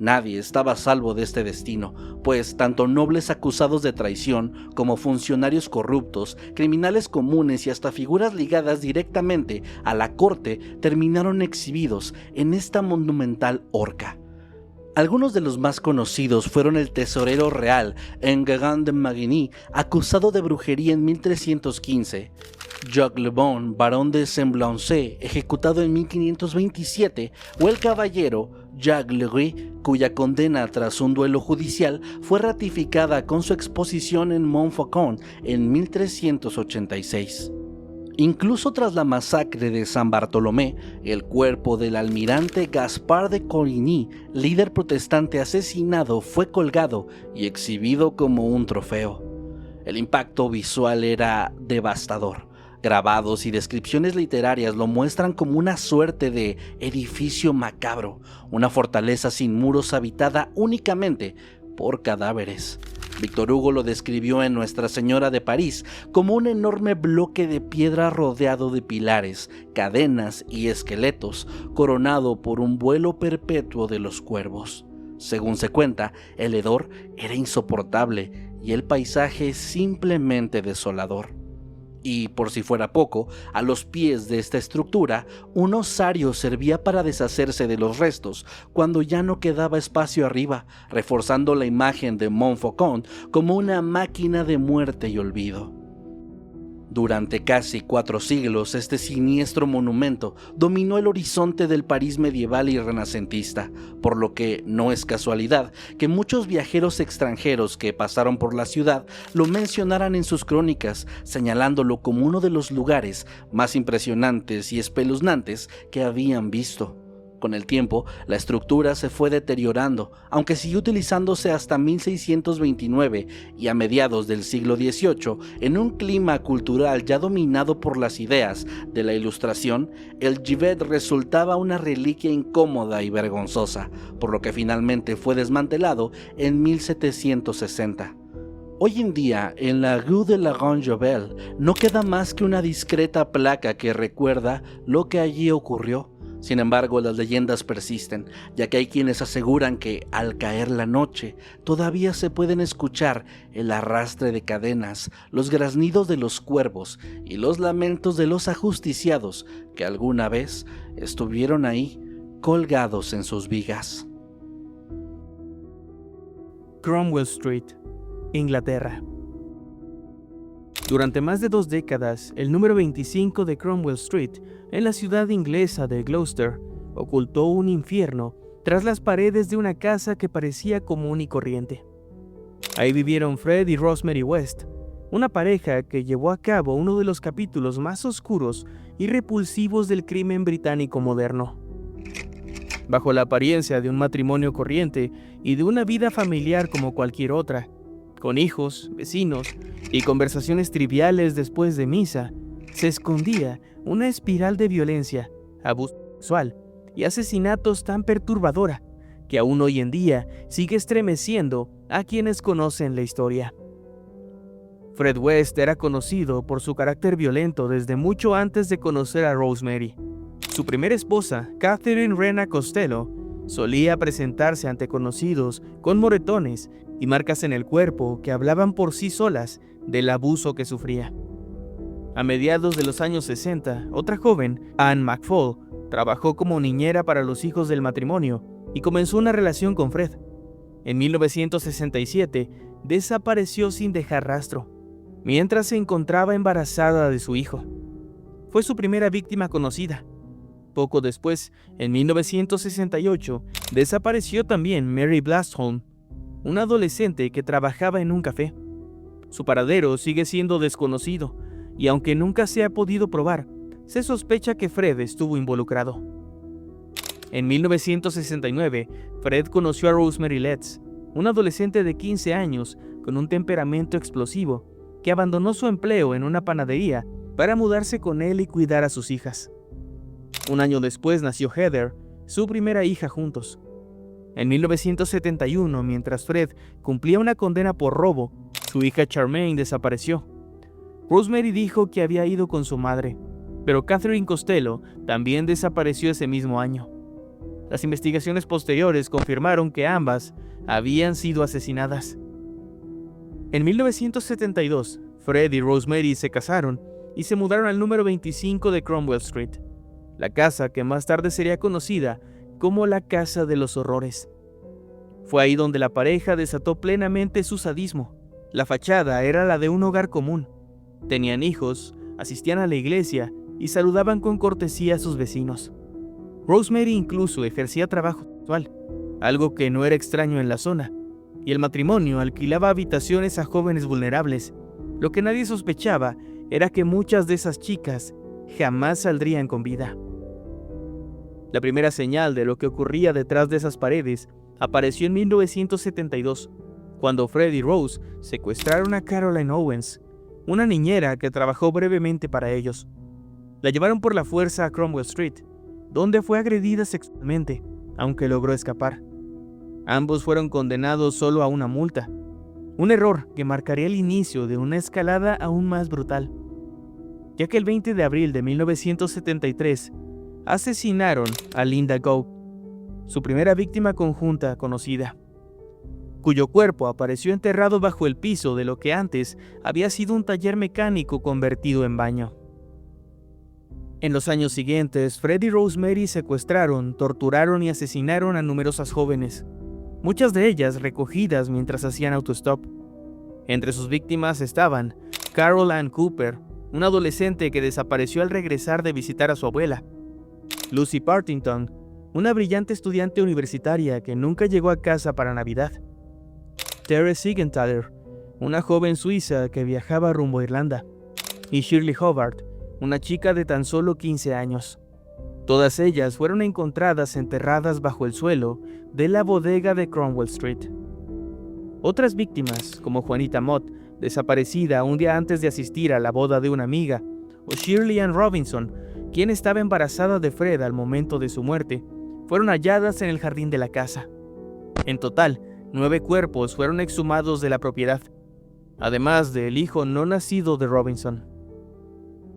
Nadie estaba a salvo de este destino, pues tanto nobles acusados de traición como funcionarios corruptos, criminales comunes y hasta figuras ligadas directamente a la corte terminaron exhibidos en esta monumental horca. Algunos de los más conocidos fueron el tesorero real Enguerrand de Marigny, acusado de brujería en 1315, Jacques Le Bon, barón de Semblançay, ejecutado en 1527, o el caballero Jacques Leroy, cuya condena tras un duelo judicial fue ratificada con su exposición en Montfaucon en 1386. Incluso tras la masacre de San Bartolomé, el cuerpo del almirante Gaspar de Coligny, líder protestante asesinado, fue colgado y exhibido como un trofeo. El impacto visual era devastador. Grabados y descripciones literarias lo muestran como una suerte de edificio macabro, una fortaleza sin muros habitada únicamente por cadáveres. Víctor Hugo lo describió en Nuestra Señora de París como un enorme bloque de piedra rodeado de pilares, cadenas y esqueletos, coronado por un vuelo perpetuo de los cuervos. Según se cuenta, el hedor era insoportable y el paisaje simplemente desolador. Y, por si fuera poco, a los pies de esta estructura, un osario servía para deshacerse de los restos cuando ya no quedaba espacio arriba, reforzando la imagen de Montfaucon como una máquina de muerte y olvido. Durante casi 4 siglos, este siniestro monumento dominó el horizonte del París medieval y renacentista, por lo que no es casualidad que muchos viajeros extranjeros que pasaron por la ciudad lo mencionaran en sus crónicas, señalándolo como uno de los lugares más impresionantes y espeluznantes que habían visto. Con el tiempo, la estructura se fue deteriorando, aunque siguió utilizándose hasta 1629 y a mediados del siglo XVIII, en un clima cultural ya dominado por las ideas de la Ilustración, el Givet resultaba una reliquia incómoda y vergonzosa, por lo que finalmente fue desmantelado en 1760. Hoy en día, en la Rue de la Grande-Javel, no queda más que una discreta placa que recuerda lo que allí ocurrió. Sin embargo, las leyendas persisten, ya que hay quienes aseguran que, al caer la noche, todavía se pueden escuchar el arrastre de cadenas, los graznidos de los cuervos y los lamentos de los ajusticiados que alguna vez estuvieron ahí, colgados en sus vigas. Cromwell Street, Inglaterra. Durante más de 2 décadas, el número 25 de Cromwell Street, en la ciudad inglesa de Gloucester, ocultó un infierno tras las paredes de una casa que parecía común y corriente. Ahí vivieron Fred y Rosemary West, una pareja que llevó a cabo uno de los capítulos más oscuros y repulsivos del crimen británico moderno. Bajo la apariencia de un matrimonio corriente y de una vida familiar como cualquier otra, con hijos, vecinos y conversaciones triviales después de misa, se escondía una espiral de violencia, abuso sexual y asesinatos tan perturbadora que aún hoy en día sigue estremeciendo a quienes conocen la historia. Fred West era conocido por su carácter violento desde mucho antes de conocer a Rosemary. Su primera esposa, Catherine Rena Costello, solía presentarse ante conocidos con moretones y marcas en el cuerpo que hablaban por sí solas del abuso que sufría. A mediados de los años 60, otra joven, Anne McFall, trabajó como niñera para los hijos del matrimonio y comenzó una relación con Fred. En 1967, desapareció sin dejar rastro, mientras se encontraba embarazada de su hijo. Fue su primera víctima conocida. Poco después, en 1968, desapareció también Mary Blastholm, una adolescente que trabajaba en un café. Su paradero sigue siendo desconocido, y aunque nunca se ha podido probar, se sospecha que Fred estuvo involucrado. En 1969, Fred conoció a Rosemary Letts, una adolescente de 15 años con un temperamento explosivo, que abandonó su empleo en una panadería para mudarse con él y cuidar a sus hijas. Un año después nació Heather, su primera hija juntos. En 1971, mientras Fred cumplía una condena por robo, su hija Charmaine desapareció. Rosemary dijo que había ido con su madre, pero Catherine Costello también desapareció ese mismo año. Las investigaciones posteriores confirmaron que ambas habían sido asesinadas. En 1972, Fred y Rosemary se casaron y se mudaron al número 25 de Cromwell Street, la casa que más tarde sería conocida como la Casa de los Horrores. Fue ahí donde la pareja desató plenamente su sadismo. La fachada era la de un hogar común. Tenían hijos, asistían a la iglesia y saludaban con cortesía a sus vecinos. Rosemary incluso ejercía trabajo sexual, algo que no era extraño en la zona, y el matrimonio alquilaba habitaciones a jóvenes vulnerables. Lo que nadie sospechaba era que muchas de esas chicas jamás saldrían con vida. La primera señal de lo que ocurría detrás de esas paredes apareció en 1972, cuando Fred y Rose secuestraron a Caroline Owens, una niñera que trabajó brevemente para ellos. La llevaron por la fuerza a Cromwell Street, donde fue agredida sexualmente, aunque logró escapar. Ambos fueron condenados solo a una multa, un error que marcaría el inicio de una escalada aún más brutal, ya que el 20 de abril de 1973 asesinaron a Linda Gough, su primera víctima conjunta conocida. cuyo cuerpo apareció enterrado bajo el piso de lo que antes había sido un taller mecánico convertido en baño. En los años siguientes, Fred y Rosemary secuestraron, torturaron y asesinaron a numerosas jóvenes, muchas de ellas recogidas mientras hacían autostop. Entre sus víctimas estaban Carol Ann Cooper, una adolescente que desapareció al regresar de visitar a su abuela; Lucy Partington, una brillante estudiante universitaria que nunca llegó a casa para Navidad; Therese Siegenthaler, una joven suiza que viajaba rumbo a Irlanda; y Shirley Hobart, una chica de tan solo 15 años. Todas ellas fueron encontradas enterradas bajo el suelo de la bodega de Cromwell Street. Otras víctimas, como Juanita Mott, desaparecida un día antes de asistir a la boda de una amiga, o Shirley Ann Robinson, quien estaba embarazada de Fred al momento de su muerte, fueron halladas en el jardín de la casa. En total, 9 cuerpos fueron exhumados de la propiedad, además del hijo no nacido de Robinson.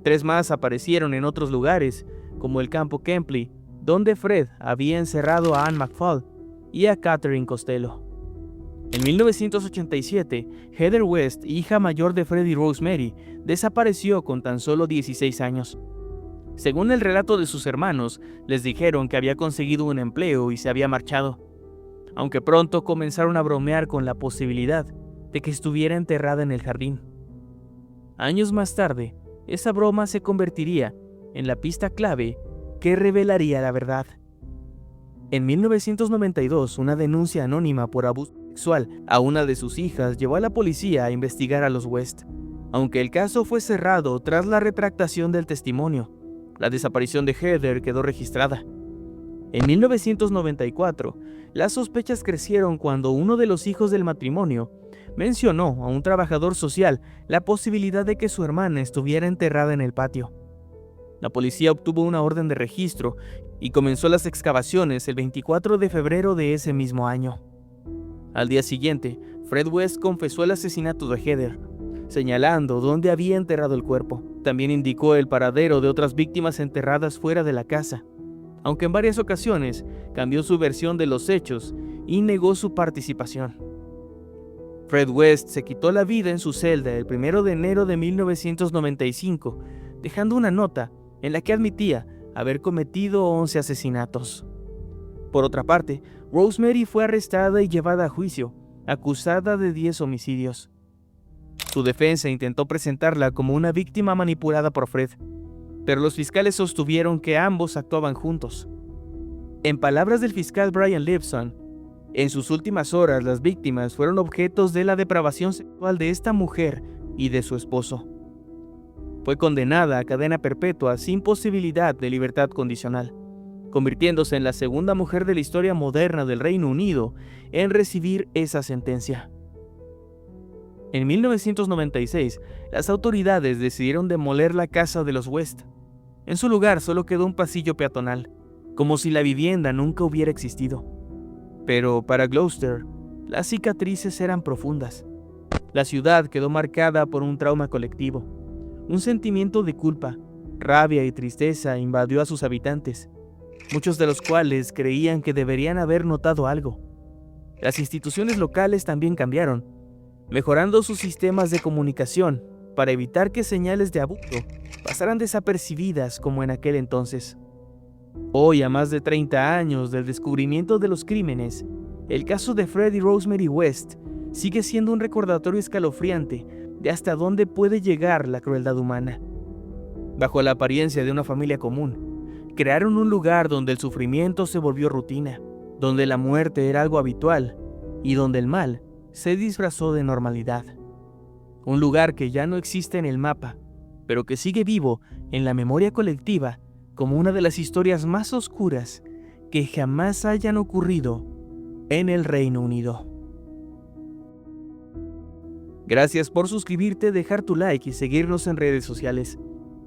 3 más aparecieron en otros lugares, como el campo Kempley, donde Fred había encerrado a Ann McFall y a Catherine Costello. En 1987, Heather West, hija mayor de Fred y Rosemary, desapareció con tan solo 16 años. Según el relato de sus hermanos, les dijeron que había conseguido un empleo y se había marchado, aunque pronto comenzaron a bromear con la posibilidad de que estuviera enterrada en el jardín. Años más tarde, esa broma se convertiría en la pista clave que revelaría la verdad. En 1992, una denuncia anónima por abuso sexual a una de sus hijas llevó a la policía a investigar a los West. Aunque el caso fue cerrado tras la retractación del testimonio, la desaparición de Heather quedó registrada. En 1994, las sospechas crecieron cuando uno de los hijos del matrimonio mencionó a un trabajador social la posibilidad de que su hermana estuviera enterrada en el patio. La policía obtuvo una orden de registro y comenzó las excavaciones el 24 de febrero de ese mismo año. Al día siguiente, Fred West confesó el asesinato de Heather, señalando dónde había enterrado el cuerpo. También indicó el paradero de otras víctimas enterradas fuera de la casa, aunque en varias ocasiones cambió su versión de los hechos y negó su participación. Fred West se quitó la vida en su celda el 1 de enero de 1995, dejando una nota en la que admitía haber cometido 11 asesinatos. Por otra parte, Rosemary fue arrestada y llevada a juicio, acusada de 10 homicidios. Su defensa intentó presentarla como una víctima manipulada por Fred, pero los fiscales sostuvieron que ambos actuaban juntos. En palabras del fiscal Brian Lipson, en sus últimas horas las víctimas fueron objetos de la depravación sexual de esta mujer y de su esposo. Fue condenada a cadena perpetua sin posibilidad de libertad condicional, convirtiéndose en la segunda mujer de la historia moderna del Reino Unido en recibir esa sentencia. En 1996, las autoridades decidieron demoler la casa de los West. En su lugar solo quedó un pasillo peatonal, como si la vivienda nunca hubiera existido. Pero para Gloucester, las cicatrices eran profundas. La ciudad quedó marcada por un trauma colectivo. Un sentimiento de culpa, rabia y tristeza invadió a sus habitantes, muchos de los cuales creían que deberían haber notado algo. Las instituciones locales también cambiaron, mejorando sus sistemas de comunicación para evitar que señales de abuso pasaran desapercibidas como en aquel entonces. Hoy, a más de 30 años del descubrimiento de los crímenes, el caso de Fred y Rosemary West sigue siendo un recordatorio escalofriante de hasta dónde puede llegar la crueldad humana. Bajo la apariencia de una familia común, crearon un lugar donde el sufrimiento se volvió rutina, donde la muerte era algo habitual y donde el mal se disfrazó de normalidad. Un lugar que ya no existe en el mapa, pero que sigue vivo en la memoria colectiva como una de las historias más oscuras que jamás hayan ocurrido en el Reino Unido. Gracias por suscribirte, dejar tu like y seguirnos en redes sociales.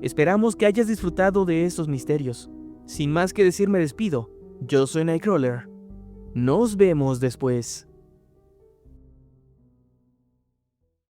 Esperamos que hayas disfrutado de estos misterios. Sin más que decir, me despido. Yo soy Nightcrawler. Nos vemos después.